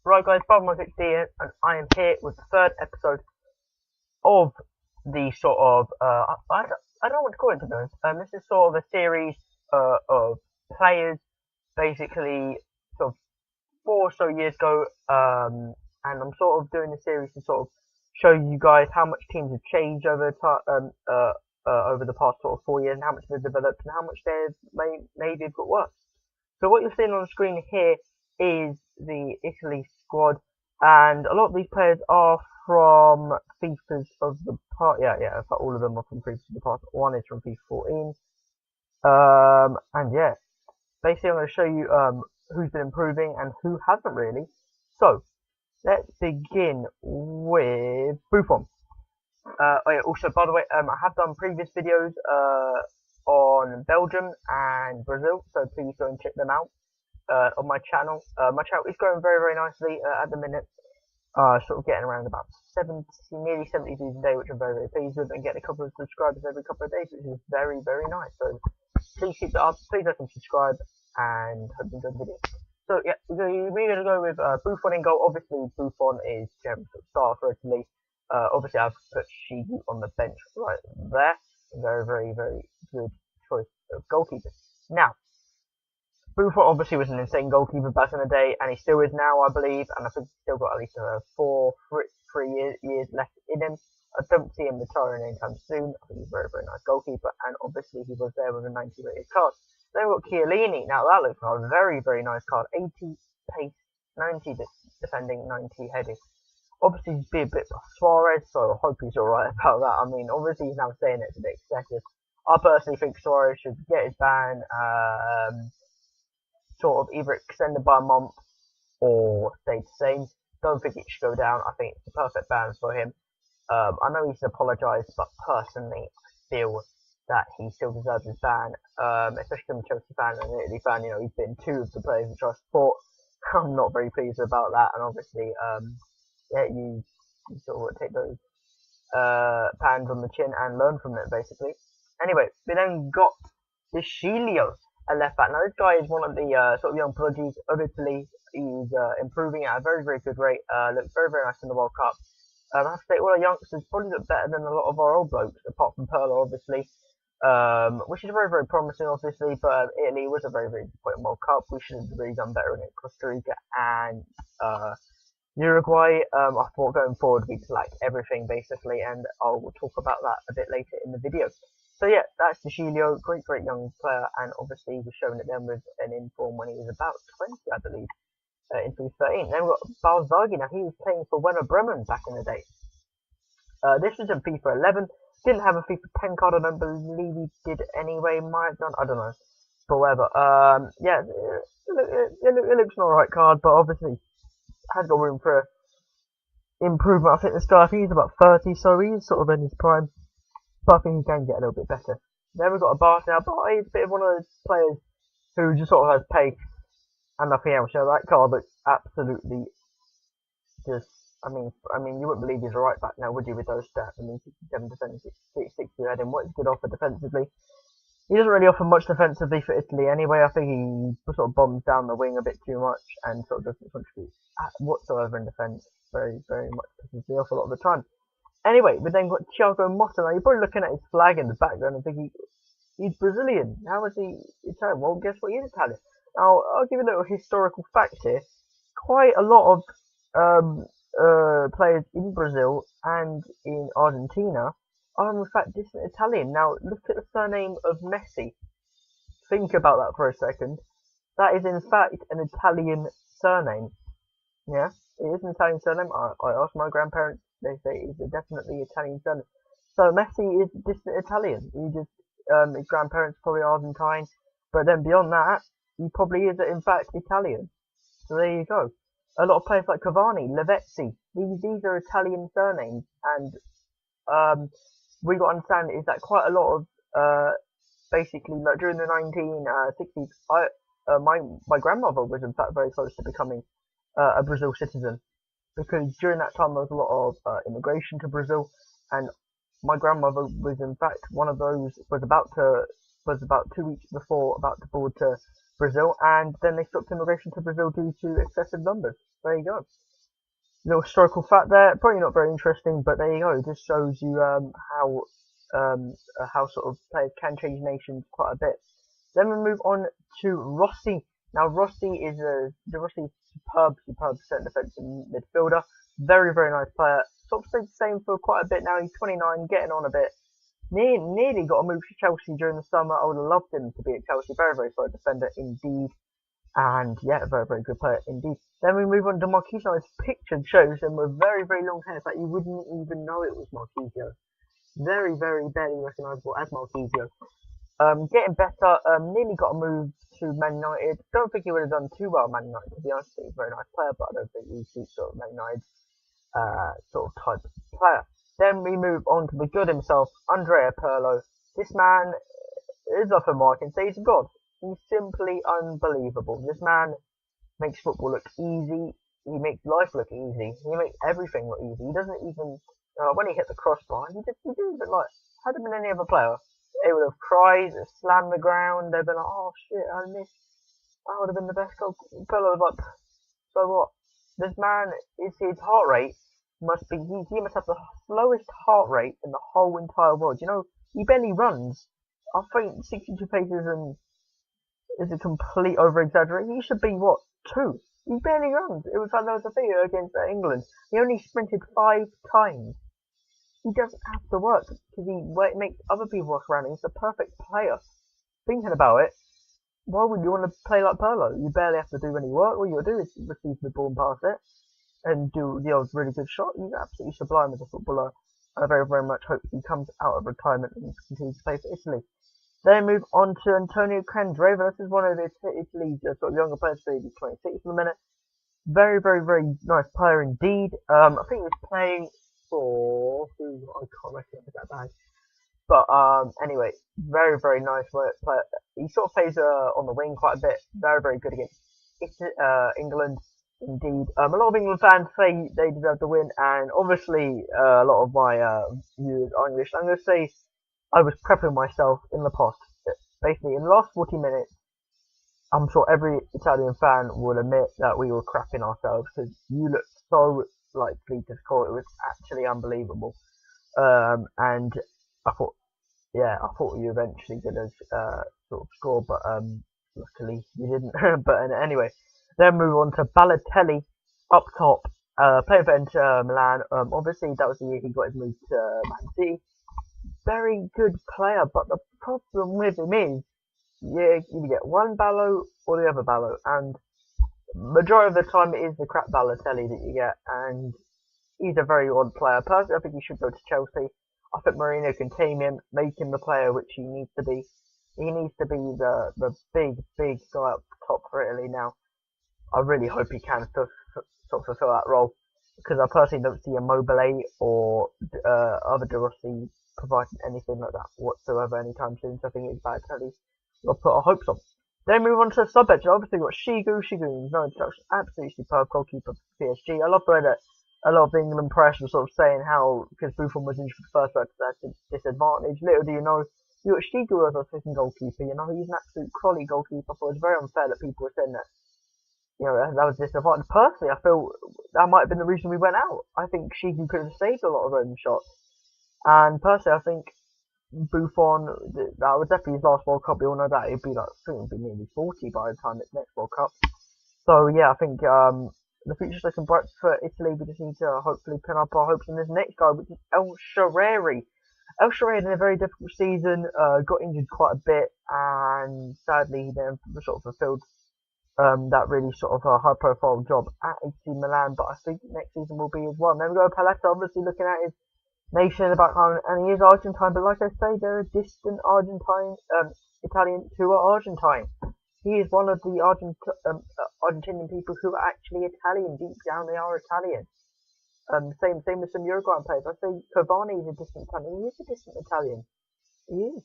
Right guys, Bob16 and I am here with the third episode of the sort of, I don't know what to call it to be honest. This is sort of a series of players, basically, sort of 4 or so years ago, and I'm sort of doing the series to sort of show you guys how much teams have changed over the past sort of 4 years, and how much they've developed, and how much they've maybe got worse. So what you're seeing on the screen here is the Italy squad, and a lot of these players are from FIFA's of the past. Yeah, in fact, all of them are from FIFA's of the past. One is from FIFA 14. And yeah, basically I'm going to show you who's been improving and who hasn't really. So let's begin with Buffon. Oh yeah, also, by the way, I have done previous videos on Belgium and Brazil, so please go and check them out on my channel. My channel is growing very, very nicely at the minute. Sort of getting around about nearly 70 views a day, which I'm very, very pleased with, and getting a couple of subscribers every couple of days, which is very, very nice. So please keep that up. Please like and subscribe, and hope you enjoy the video. So yeah, we're going to go with Buffon in goal. Obviously, Buffon is general star for Italy. Obviously, I've put sqaud on the bench right there. Very, very, very good choice of goalkeeper. Now, Buffon obviously was an insane goalkeeper back in the day, and he still is now, I believe. And I think he's still got at least 3 years left in him. I don't see him retiring anytime soon. I think he's a very, very nice goalkeeper, and obviously he was there with a 90 rated card. Then we've got Chiellini. Now that looks like a very, very nice card. 80 pace, 90 defending, 90 heading. Obviously, he's been a bit Suarez, so I hope he's alright about that. I mean, obviously, he's now saying it's a bit excessive. I personally think Suarez should get his ban, sort of either extended by a month or stay the same. Don't think it should go down. I think it's a perfect ban for him. I know he's apologised, but personally, I feel that he still deserves his ban, especially from a Chelsea fan and an Italy fan. You know, he's been two of the players which I support. I'm not very pleased about that, and obviously, yeah, you sort of take those pans on the chin and learn from it, basically. Anyway, we then got the Sqaud, a left back. Now, this guy is one of the sort of young prodigies of Italy. He's improving at a very, very good rate. Looks very, very nice in the World Cup. I have to say, all our youngsters probably look better than a lot of our old blokes, apart from Perla, obviously. Which is very, very promising, obviously. But Italy was a very, very disappointing World Cup. We should have really done better in it. Costa Rica and Uruguay, I thought going forward we'd lack everything basically, and I'll talk about that a bit later in the video. So yeah, that's the Sqaud, great young player, and obviously he was showing it then with an inform when he was about 20, I believe, in 2013. Then we've got Balzaghi. Now he was playing for Werder Bremen back in the day. This was in FIFA 11. Didn't have a FIFA 10 card. I don't believe he did anyway. Might have done. I don't know. But whatever. Yeah, it looks an alright card, but obviously has got room for improvement. I think this guy, I think he's about 30, so he's sort of in his prime, but I think he can get a little bit better. Then we've got a Barca. Now, but he's a bit of one of those players who just sort of has pace and nothing else. You know, that card looks absolutely just, I mean, you wouldn't believe he's a right back now, would you, with those stats? I mean, 67 defending, 60 heading. What is good offer defensively? He doesn't really offer much defensively for Italy anyway. I think he sort of bombs down the wing a bit too much and sort of doesn't contribute whatsoever in defence. Very, very much pisses me off a lot of the time. Anyway, we then got Thiago Motta. Now, you're probably looking at his flag in the background and thinking, he's Brazilian. How is he Italian? Well, guess what? He is Italian. Now, I'll give you a little historical fact here. Quite a lot of players in Brazil and in Argentina are in fact distant Italian. Now, look at the surname of Messi. Think about that for a second. That is in fact an Italian surname. Yeah, it is an Italian surname. I asked my grandparents, they say it's definitely Italian surname. So Messi is distant Italian. He just, his grandparents probably Argentine, but then beyond that, he probably is in fact Italian. So there you go. A lot of players like Cavani, Lavezzi, these are Italian surnames, and we got to understand is that quite a lot of basically like during the 1960s, my grandmother was in fact very close to becoming a Brazil citizen, because during that time there was a lot of immigration to Brazil, and my grandmother was in fact one of those was about 2 weeks before about to board to Brazil, and then they stopped immigration to Brazil due to excessive numbers. There you go. Little historical fact there, probably not very interesting, but there you go. It just shows you how sort of players can change nations quite a bit. Then we move on to Rossi. Now Rossi is superb centre defensive midfielder. Very, very nice player. Sort of stayed the same for quite a bit now. He's 29, getting on a bit. Nearly got a move to Chelsea during the summer. I would have loved him to be at Chelsea. Very, very solid defender indeed. And yeah, a very, very good player indeed. Then we move on to Marquisio. His picture shows him with very, very long hair. But you wouldn't even know it was Marquisio. Very, very barely recognisable as Marquisio. Getting better. Nearly got a move to Man United. Don't think he would have done too well at Man United, to be honest. He's a very nice player, but I don't think he suits sort of Man United sort of type of player. Then we move on to the good himself, Andrea Pirlo. This man is nothing more I can say. He's a god. He's simply unbelievable. This man makes football look easy. He makes life look easy. He makes everything look easy. He doesn't even when he hit the crossbar, he didn't even like. Had it been any other player, they would have cried, slammed the ground. They'd been like, "Oh shit, I missed. That would have been the best goal." Pirlo was like, "So what?" This man is his heart rate must be he must have the slowest heart rate in the whole entire world. You know, he barely runs. I think 62 paces and is a complete over exaggeration. He should be what, 2? He barely runs. It was like there was a video against England. He only sprinted 5 times. He doesn't have to work because he makes other people work around him. He's the perfect player. Thinking about it, why would you want to play like Pirlo? You barely have to do any work. All you got to do is receive the ball and pass it, and do the old really good shot. He's absolutely sublime as a footballer. I very, very much hope he comes out of retirement and continues to play for Italy. Then move on to Antonio Candreva. This is one of Italy's sort of younger players, so he's 26 in a minute. Very, very, very nice player indeed. I think he was playing for who I can't recognise that bad. But anyway, very, very nice player. He sort of plays on the wing quite a bit. Very, very good against England. Indeed, a lot of England fans say they deserve to win, and obviously a lot of my viewers are English. I'm going to say I was prepping myself in the past. Basically, in the last 40 minutes, I'm sure every Italian fan would admit that we were crapping ourselves because you looked so likely to score. It was actually unbelievable. And I thought you eventually did sort of score, but luckily you didn't. But anyway. Then move on to Balotelli up top, playing for Inter Milan. Obviously that was the year he got his move to Man City. Very good player, but the problem with him is you either get one Balo or the other Balo, and majority of the time it is the crap Balotelli that you get, and he's a very odd player. Personally, I think he should go to Chelsea. I think Mourinho can tame him, make him the player which he needs to be. He needs to be the big guy up top for Italy now. I really hope he can sort of fulfill that role, because I personally don't see Immobile or other De Rossi providing anything like that whatsoever anytime soon. So I think it's Balotelli we'll put our hopes on. Then move on to the sub bench. Obviously we've got Sqaud, no introduction, absolutely superb goalkeeper for PSG. I love the way that a lot of the England press was sort of saying how because Buffon was injured for the first round, that's a disadvantage. Little do you know, you got Sqaud as a second goalkeeper. You know, he's an absolute quality goalkeeper. So it's very unfair that people were saying that. You know, that was disadvantage. Personally, I feel that might have been the reason we went out. I think Sqaud could have saved a lot of those shots. And personally, I think Buffon, that was definitely his last World Cup. We all know that. I think it'd be nearly 40 by the time it's next World Cup. So yeah, I think the future's looking bright for Italy. We just need to hopefully pin up our hopes on this next guy, which is El Shaarawy. El Shaarawy had a very difficult season, got injured quite a bit, and sadly he then sort of fulfilled that really sort of high-profile job at AC Milan, but I think next season will be his one. Then we go Paletta, obviously looking at his nation in the background, and he is Argentine, but like I say, they're a distant Italian who are Argentine. He is one of the Argentinian people who are actually Italian. Deep down, they are Italian. Same with some Uruguayan players. I say Cavani is a distant Italian. He is a distant Italian. He is.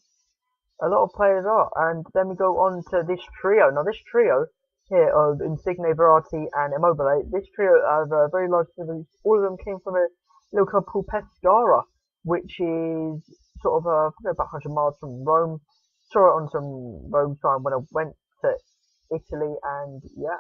A lot of players are. And then we go on to this trio. Now, this trio here of Insigne, Verratti, and Immobile. This trio have a very large difference. All of them came from a little club called Pescara, which is sort of about 100 miles from Rome. Saw it on some Rome sign when I went to Italy, and yeah,